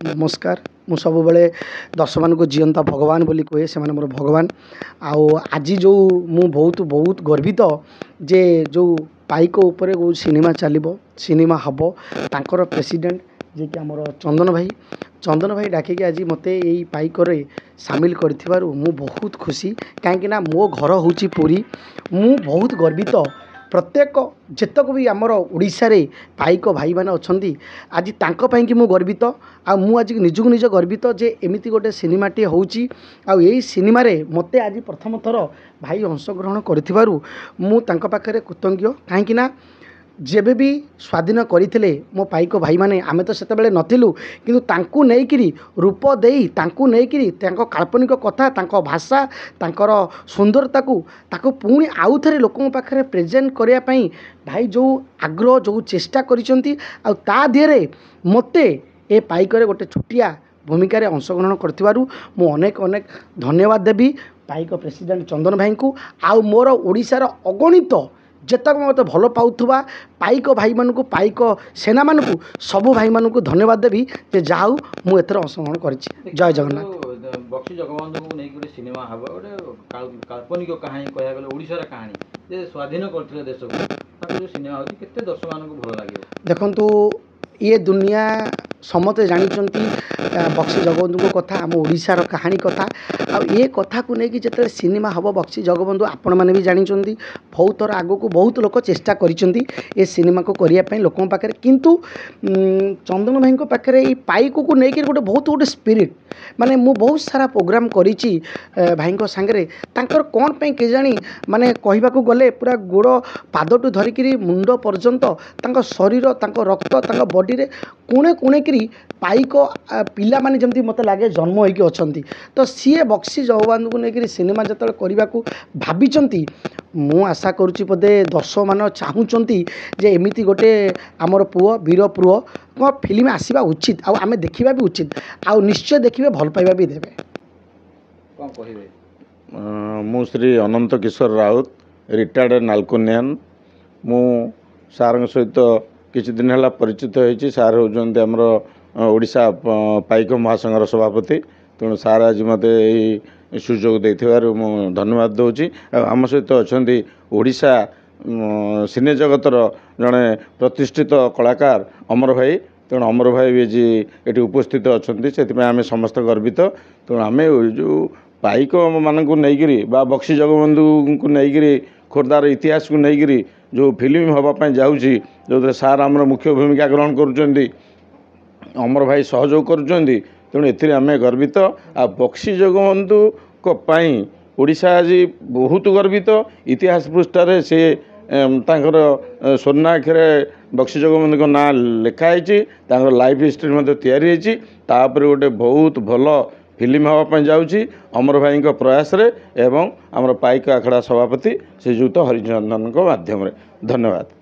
नमस्कार मु सब बेले दर्शक मान को जीवंता भगवान बोली कहे से मोर भगवान आज जो मु बहुत बहुत गर्वित जे जो पाइक ऊपर जो सिनेमा चलो सिनेमा हम तांकर प्रेसिडेंट जे कि आमर चंदन भाई डाकिक आज मत यही पाइक सामिल कर बहुत खुशी कहीं मो घर हूँ पुरी मु बहुत गर्वित प्रत्येक जितक भी आमर ओडिशा रे पाइक भाई मैंने अच्छा आज तांकी मु गर्वित आज निजक निज गर्वित जे एमती गोटे सिनेमाटी होची यही सिनेमा रे मते आज प्रथम थर भाई अंशग्रहण कर पाखे कृतज्ञ कहीं जेबे भी स्वाधीन करते मो पाइक भाई माने आमे तो सेते बेले नथिलु किंतु तांकु नेइकिरी रूप देई तांकु नेइकिरी तांको काल्पनिक कथा तांको भाषा तांकर सुंदरता को ताको पुणी आउ थरे लोकन पाखरे प्रेजेंट करिया पई भाई जो आग्रह जो चेष्टा करिसंती आ ता दियरे मते ए पाइक रे गोटे छुटिया भूमिका रे अंशग्रहण करथिबारु मु अनेक अनेक धन्यवाद देबी पाइक प्रेसिडेंट चंदन भाई को आउ मोर ओडिसा रो अगणित जितक मत भल पाउथुबा पाइक भाई मानू पाइक सेना मानू सबू भाई मानू धन्यवाद देवी जे जाऊ मु एथर अंशग्रहण करिछि। जय जगन्नाथ। बक्सी जगबंधु को नहीं गोटे सिनेमा हम गोटे काल्पनिक कहानी कह गले ओडिशार कहानी जे स्वाधीन करथिले देश को जो सिनेमा होती केते दर्शक मानू भल लागे देखंतु ये दुनिया समते जानी बक्सी जगबंधु कथा आम ओडिशार कहानी कथा ये कथा को लेकिन जिते सिनेमा हम बक्सी जगबंधु आपण मैंने भी जानी बहुत थर आग को बहुत लोग चेष्टा कर सिनेमा को करने लोक पाखे किंतु चंदन भाई पाखे पाइक को लेकिन गोटे बहुत गोटे स्पिरिट माने मु बहुत सारा प्रोग्राम करिछि भाई सांगे तांकर कौन पे केजाणी माने कहवाक गले पूरा गोड़ पादटू धरिकी मुंड पर्यंत तांको शरीर तांको रक्त तांको बॉडी रे कोणे कोणे करी पाइक पिला माने जमती मते लागे जन्म होइके अछंती तो सीए बक्सी जगबंधु को लेकर सिनेमा जतल करने को भाई मु आशा करुच्ची बोधे दर्शक मान चाहूँगी जे एमती गोटे आमर पुओ वीर पुओ को फिल्म आसवा उचित आमे देखा भी उचित आउ निश्चय देखिए भल पाइबा भी देवे कौन कहिबे। मु श्री अनंत किशोर राउत रिटायर्ड नालकोनियान मु सार सहित किछि दिन है परिचित होइछि। सार होउछन्ते हमर ओडिशा पाइक महासंघर सभापति तेणु सार आज मत सुजोग देथिबारु मु धन्यवाद दउछि। आम सहित अछन्ती ओडिशा सिने जगतर जड़े प्रतिष्ठित कलाकार अमर भाई तेणु अमर भाई भी जी ये उपस्थित अच्छा से आम समस्त गर्वित तेणु आम जो पाइक मान को लेकिरी बक्सी जगबंधु को लेकिरी खोर्धार इतिहास को लेकिरी जो फिल्म हाँपाई जाऊँगी जो सार आम मुख्य भूमिका ग्रहण करुँच अमर भाई सहयोग करुँच तेणु ए आम गर्वित आ बक्सी जगबंधु ओडिशा आज बहुत गर्वित इतिहास पृष्ठार से तांकर स्वर्ण अक्षर बक्सी जगबंधु ना लिखाई लाइफ हिस्ट्री तैयारी गोटे बहुत भल फिल्म हाँपाई जाऊँगी अमर भाई प्रयास रे एवं आमर पाइक आखड़ा सभापति श्रीजुक्त हरिचंदन माध्यम धन्यवाद।